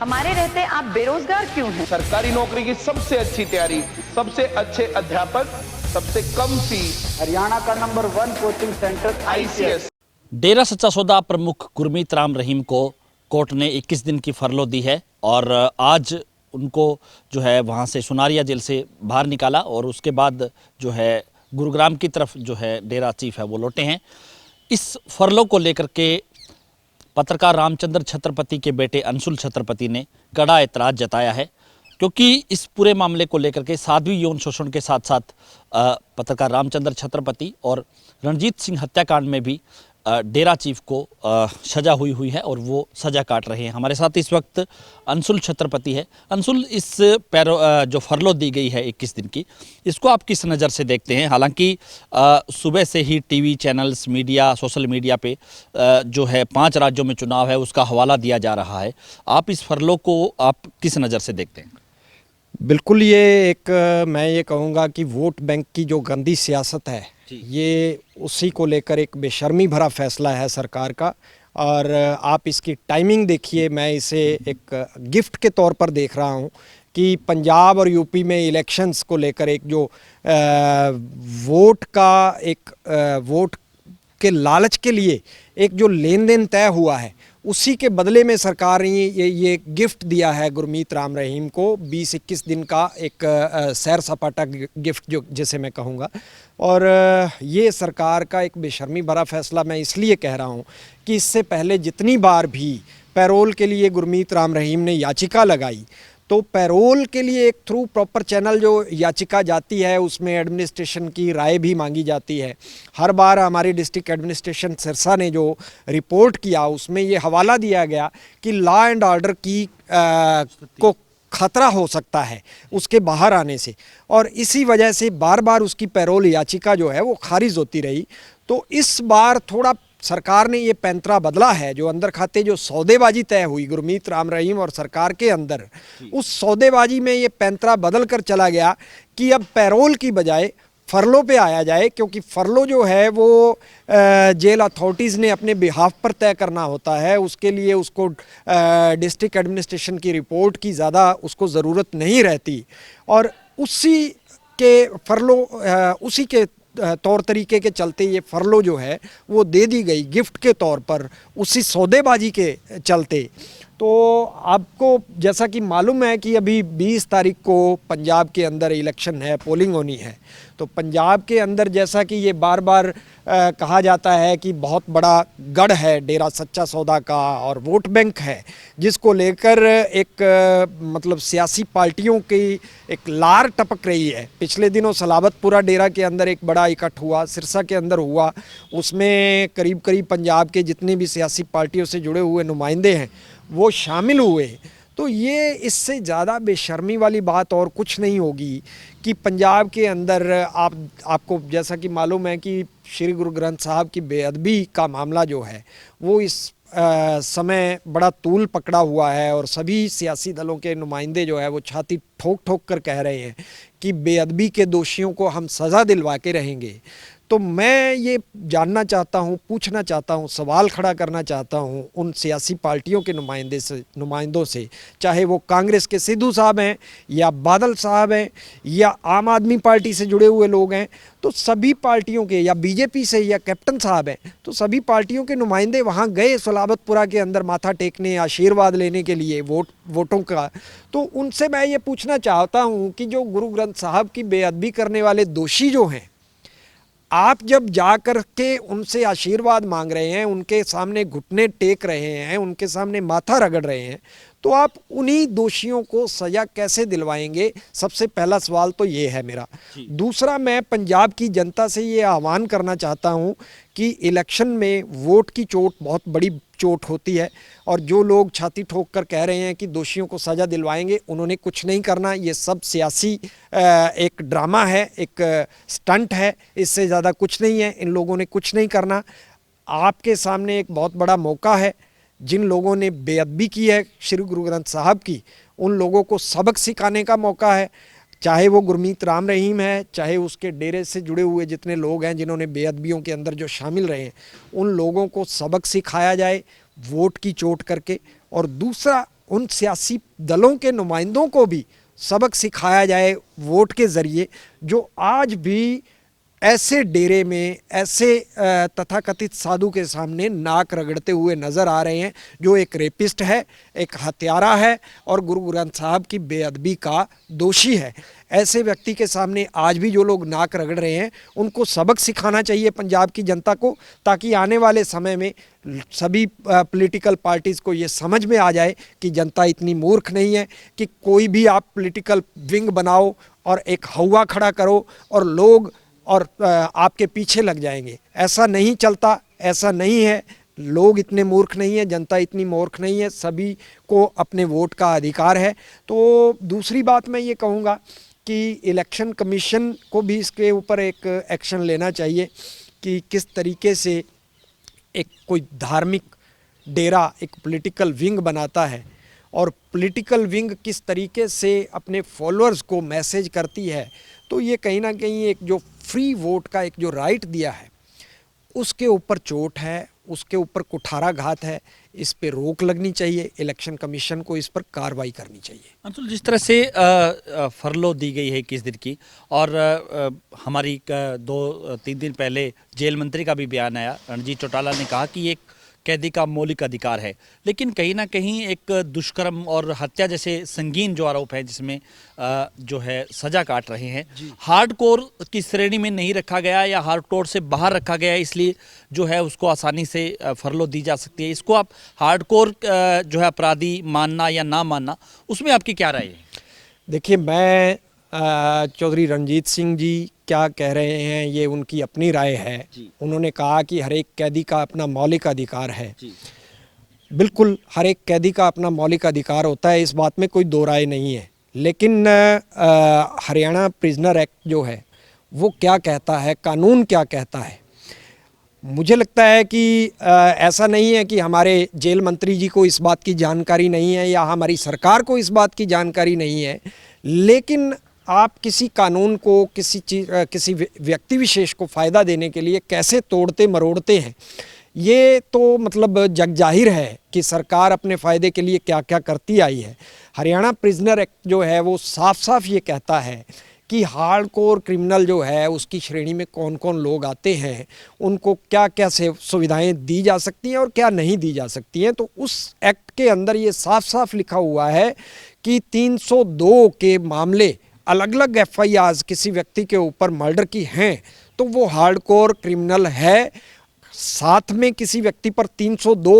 हमारे रहते आप बेरोजगार क्यों हैं? सरकारी नौकरी की सबसे अच्छी तैयारी, सबसे अच्छे अध्यापक, सबसे कम फीस, हरियाणा का नंबर 1 कोचिंग सेंटर ICS। डेरा सच्चा सौदा प्रमुख गुरमीत राम रहीम को कोर्ट ने 21 दिन की फरलो दी है और आज उनको जो है वहाँ से सुनारिया जेल से बाहर निकाला और उसके बाद जो है गुरुग्राम की तरफ जो है डेरा चीफ है वो लौटे हैं। इस फरलो को लेकर के पत्रकार रामचंद्र छत्रपति के बेटे अंशुल छत्रपति ने कड़ा एतराज़ जताया है, क्योंकि इस पूरे मामले को लेकर के साध्वी यौन शोषण के साथ साथ पत्रकार रामचंद्र छत्रपति और रणजीत सिंह हत्याकांड में भी डेरा चीफ को सजा हुई है और वो सजा काट रहे हैं। हमारे साथ इस वक्त अंशुल छत्रपति है। अंशुल, इस जो फरलो दी गई है 21 दिन की, इसको आप किस नज़र से देखते हैं? हालांकि सुबह से ही TV channels, media, social media पे जो है 5 राज्यों में चुनाव है उसका हवाला दिया जा रहा है। आप इस फरलो को आप किस नज़र से देखते हैं? बिल्कुल, ये एक मैं ये कहूँगा कि वोट बैंक की जो गंदी सियासत है, ये उसी को लेकर एक बेशर्मी भरा फैसला है सरकार का। और आप इसकी टाइमिंग देखिए, मैं इसे एक गिफ्ट के तौर पर देख रहा हूँ कि पंजाब और यूपी में इलेक्शंस को लेकर एक जो वोट के लालच के लिए एक जो लेन देन तय हुआ है, उसी के बदले में सरकार ने ये गिफ्ट दिया है गुरमीत राम रहीम को, 20-21 दिन का एक सैर सपाटा गिफ्ट जो जिसे मैं कहूँगा। और ये सरकार का एक बेशर्मी भरा फैसला मैं इसलिए कह रहा हूँ कि इससे पहले जितनी बार भी पैरोल के लिए गुरमीत राम रहीम ने याचिका लगाई, तो पैरोल के लिए एक थ्रू प्रॉपर चैनल जो याचिका जाती है उसमें एडमिनिस्ट्रेशन की राय भी मांगी जाती है। हर बार हमारी डिस्ट्रिक्ट एडमिनिस्ट्रेशन सिरसा ने जो रिपोर्ट किया उसमें ये हवाला दिया गया कि लॉ एंड ऑर्डर की को खतरा हो सकता है उसके बाहर आने से, और इसी वजह से बार बार उसकी पैरोल याचिका जो है वो खारिज होती रही। तो इस बार थोड़ा सरकार ने ये पैंतरा बदला है, जो अंदर खाते जो सौदेबाजी तय हुई गुरमीत राम रहीम और सरकार के अंदर, उस सौदेबाजी में ये पैंतरा बदल कर चला गया कि अब पैरोल की बजाय फरलो पे आया जाए, क्योंकि फरलो जो है वो जेल अथॉरिटीज़ ने अपने बिहाफ पर तय करना होता है। उसके लिए उसको डिस्ट्रिक्ट एडमिनिस्ट्रेशन की रिपोर्ट की ज़्यादा उसको ज़रूरत नहीं रहती, और उसी के तौर तरीके के चलते ये फरलो जो है वो दे दी गई गिफ्ट के तौर पर, उसी सौदेबाजी के चलते। तो आपको जैसा कि मालूम है कि अभी 20 तारीख को पंजाब के अंदर इलेक्शन है, पोलिंग होनी है। तो पंजाब के अंदर जैसा कि ये बार बार कहा जाता है कि बहुत बड़ा गढ़ है डेरा सच्चा सौदा का और वोट बैंक है, जिसको लेकर एक मतलब सियासी पार्टियों की एक लार टपक रही है। पिछले दिनों सलाबतपुरा डेरा के अंदर एक बड़ा इकट्ठ हुआ, सिरसा के अंदर हुआ, उसमें करीब करीब पंजाब के जितने भी सियासी पार्टियों से जुड़े हुए नुमाइंदे हैं वो शामिल हुए। तो ये इससे ज़्यादा बेशर्मी वाली बात और कुछ नहीं होगी कि पंजाब के अंदर आपको जैसा कि मालूम है कि श्री गुरु ग्रंथ साहब की बेअदबी का मामला जो है वो इस समय बड़ा तूल पकड़ा हुआ है, और सभी सियासी दलों के नुमाइंदे जो है वो छाती ठोक ठोक कर कह रहे हैं कि बेअदबी के दोषियों को हम सज़ा दिलवा के रहेंगे। तो मैं ये जानना चाहता हूँ, पूछना चाहता हूँ, सवाल खड़ा करना चाहता हूँ उन सियासी पार्टियों के नुमाइंदों से, चाहे वो कांग्रेस के सिद्धू साहब हैं या बादल साहब हैं या आम आदमी पार्टी से जुड़े हुए लोग हैं, तो सभी पार्टियों के, या बीजेपी से या कैप्टन साहब हैं, तो सभी पार्टियों के नुमाइंदे वहाँ गए सलाबतपुरा के अंदर माथा टेकने, आशीर्वाद लेने के लिए वोटों का। तो उनसे मैं ये पूछना चाहता हूँ कि जो गुरु ग्रंथ साहब की बेअदबी करने वाले दोषी जो हैं, आप जब जा कर के उनसे आशीर्वाद मांग रहे हैं, उनके सामने घुटने टेक रहे हैं, उनके सामने माथा रगड़ रहे हैं, तो आप उन्हीं दोषियों को सज़ा कैसे दिलवाएंगे? सबसे पहला सवाल तो ये है मेरा। दूसरा, मैं पंजाब की जनता से ये आह्वान करना चाहता हूँ कि इलेक्शन में वोट की चोट बहुत बड़ी चोट होती है, और जो लोग छाती ठोक कर कह रहे हैं कि दोषियों को सज़ा दिलवाएंगे, उन्होंने कुछ नहीं करना। ये सब सियासी एक ड्रामा है, एक स्टंट है, इससे ज़्यादा कुछ नहीं है। इन लोगों ने कुछ नहीं करना। आपके सामने एक बहुत बड़ा मौका है। जिन लोगों ने बेअदबी की है श्री गुरु ग्रंथ साहब की, उन लोगों को सबक सिखाने का मौका है। चाहे वो गुरमीत राम रहीम है, चाहे उसके डेरे से जुड़े हुए जितने लोग हैं जिन्होंने बेअदबियों के अंदर जो शामिल रहे हैं, उन लोगों को सबक सिखाया जाए वोट की चोट करके। और दूसरा, उन सियासी दलों के नुमाइंदों को भी सबक सिखाया जाए वोट के ज़रिए, जो आज भी ऐसे डेरे में ऐसे तथाकथित साधु के सामने नाक रगड़ते हुए नज़र आ रहे हैं, जो एक रेपिस्ट है, एक हत्यारा है और गुरु ग्रंथ साहब की बेअदबी का दोषी है। ऐसे व्यक्ति के सामने आज भी जो लोग नाक रगड़ रहे हैं, उनको सबक सिखाना चाहिए पंजाब की जनता को, ताकि आने वाले समय में सभी पॉलिटिकल पार्टीज़ को ये समझ में आ जाए कि जनता इतनी मूर्ख नहीं है कि कोई भी आप पॉलिटिकल विंग बनाओ और एक हवा खड़ा करो और लोग और आपके पीछे लग जाएंगे। ऐसा नहीं चलता, ऐसा नहीं है। लोग इतने मूर्ख नहीं है, जनता इतनी मूर्ख नहीं है, सभी को अपने वोट का अधिकार है। तो दूसरी बात मैं ये कहूँगा कि इलेक्शन कमीशन को भी इसके ऊपर एक एक्शन लेना चाहिए कि किस तरीके से एक कोई धार्मिक डेरा एक पॉलिटिकल विंग बनाता है और पॉलिटिकल विंग किस तरीके से अपने फॉलोअर्स को मैसेज करती है। तो ये कहीं ना कहीं एक जो फ्री वोट का एक जो राइट दिया है, उसके ऊपर चोट है, उसके ऊपर कुठाराघात है। इस पे रोक लगनी चाहिए, इलेक्शन कमीशन को इस पर कार्रवाई करनी चाहिए। अंशुल, जिस तरह से फरलो दी गई है 21 दिन की, और हमारी 2-3 दिन पहले जेल मंत्री का भी बयान आया, रणजीत चौटाला ने कहा कि एक कैदी का मौलिक अधिकार है, लेकिन कहीं ना कहीं एक दुष्कर्म और हत्या जैसे संगीन जो आरोप है, जिसमें जो है सजा काट रहे हैं, हार्डकोर की श्रेणी में नहीं रखा गया या हार्डकोर से बाहर रखा गया, इसलिए जो है उसको आसानी से फरलो दी जा सकती है। इसको आप हार्डकोर जो है अपराधी मानना या ना मानना, उसमें आपकी क्या राय है? देखिए, मैं चौधरी रणजीत सिंह जी क्या कह रहे हैं ये उनकी अपनी राय है। उन्होंने कहा कि हर एक कैदी का अपना मौलिक अधिकार है। बिल्कुल, हर एक कैदी का अपना मौलिक अधिकार होता है, इस बात में कोई दो राय नहीं है। लेकिन हरियाणा प्रिजनर एक्ट जो है वो क्या कहता है, कानून क्या कहता है, मुझे लगता है कि ऐसा नहीं है कि हमारे जेल मंत्री जी को इस बात की जानकारी नहीं है या हमारी सरकार को इस बात की जानकारी नहीं है। लेकिन आप किसी कानून को किसी व्यक्ति विशेष को फ़ायदा देने के लिए कैसे तोड़ते मरोड़ते हैं, ये तो मतलब जग जाहिर है कि सरकार अपने फ़ायदे के लिए क्या क्या करती आई है। हरियाणा प्रिजनर एक्ट जो है वो साफ साफ ये कहता है कि हार्डकोर क्रिमिनल जो है उसकी श्रेणी में कौन कौन लोग आते हैं, उनको क्या क्या सुविधाएं दी जा सकती हैं और क्या नहीं दी जा सकती हैं। तो उस एक्ट के अंदर ये साफ साफ लिखा हुआ है कि 302 के मामले अलग अलग FIRs किसी व्यक्ति के ऊपर मर्डर की हैं तो वो हार्डकोर क्रिमिनल है। साथ में किसी व्यक्ति पर 302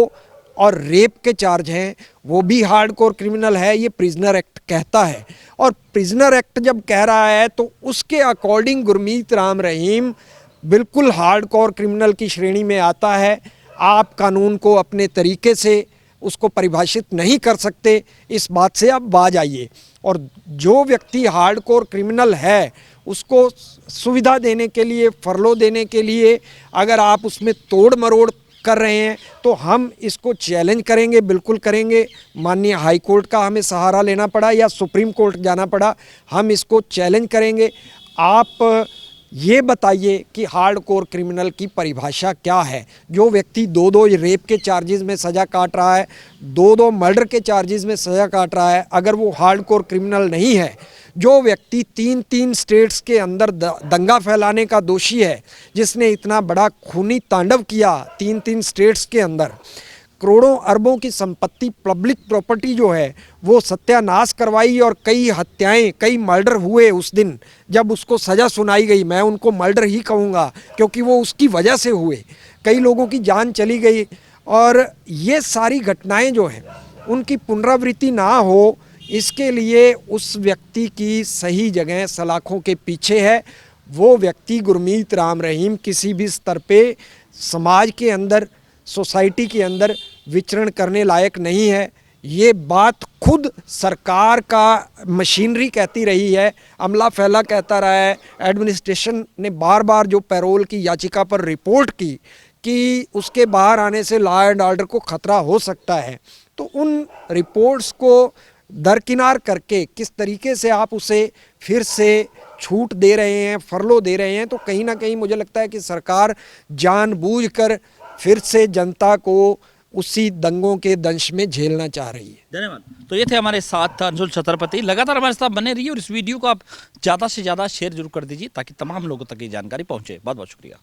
और रेप के चार्ज हैं, वो भी हार्डकोर क्रिमिनल है, ये प्रिजनर एक्ट कहता है। और प्रिजनर एक्ट जब कह रहा है तो उसके अकॉर्डिंग गुरमीत राम रहीम बिल्कुल हार्डकोर क्रिमिनल की श्रेणी में आता है। आप कानून को अपने तरीके से उसको परिभाषित नहीं कर सकते, इस बात से आप बाज आइए। और जो व्यक्ति हार्डकोर क्रिमिनल है उसको सुविधा देने के लिए, फरलो देने के लिए अगर आप उसमें तोड़ मरोड़ कर रहे हैं तो हम इसको चैलेंज करेंगे, बिल्कुल करेंगे। माननीय हाई कोर्ट का हमें सहारा लेना पड़ा या सुप्रीम कोर्ट जाना पड़ा, हम इसको चैलेंज करेंगे। आप ये बताइए कि हार्डकोर क्रिमिनल की परिभाषा क्या है। जो व्यक्ति 2-2 रेप के चार्जेस में सज़ा काट रहा है, 2-2 मर्डर के चार्जेस में सज़ा काट रहा है, अगर वो हार्डकोर क्रिमिनल नहीं है, जो व्यक्ति 3-3 स्टेट्स के अंदर दंगा फैलाने का दोषी है, जिसने इतना बड़ा खूनी तांडव किया 3-3 स्टेट्स के अंदर, करोड़ों अरबों की संपत्ति, पब्लिक प्रॉपर्टी जो है वो सत्यानाश करवाई और कई हत्याएं, कई मर्डर हुए उस दिन जब उसको सज़ा सुनाई गई। मैं उनको मर्डर ही कहूँगा क्योंकि वो उसकी वजह से हुए, कई लोगों की जान चली गई। और ये सारी घटनाएं जो हैं उनकी पुनरावृत्ति ना हो, इसके लिए उस व्यक्ति की सही जगह सलाखों के पीछे है। वो व्यक्ति गुरमीत राम रहीम किसी भी स्तर पे समाज के अंदर, सोसाइटी के अंदर विचरण करने लायक नहीं है। ये बात खुद सरकार का मशीनरी कहती रही है, अमला फैला कहता रहा है, एडमिनिस्ट्रेशन ने बार बार जो पैरोल की याचिका पर रिपोर्ट की कि उसके बाहर आने से लॉ एंड ऑर्डर को खतरा हो सकता है, तो उन रिपोर्ट्स को दरकिनार करके किस तरीके से आप उसे फिर से छूट दे रहे हैं, फरलो दे रहे हैं, तो कहीं ना कहीं मुझे लगता है कि सरकार जानबूझकर फिर से जनता को उसी दंगों के दंश में झेलना चाह रही है। धन्यवाद। तो ये थे हमारे साथ अंशुल छत्रपति। लगातार हमारे साथ बने रहिए और इस वीडियो को आप ज़्यादा से ज़्यादा शेयर जरूर कर दीजिए ताकि तमाम लोगों तक ये जानकारी पहुंचे। बहुत बहुत शुक्रिया।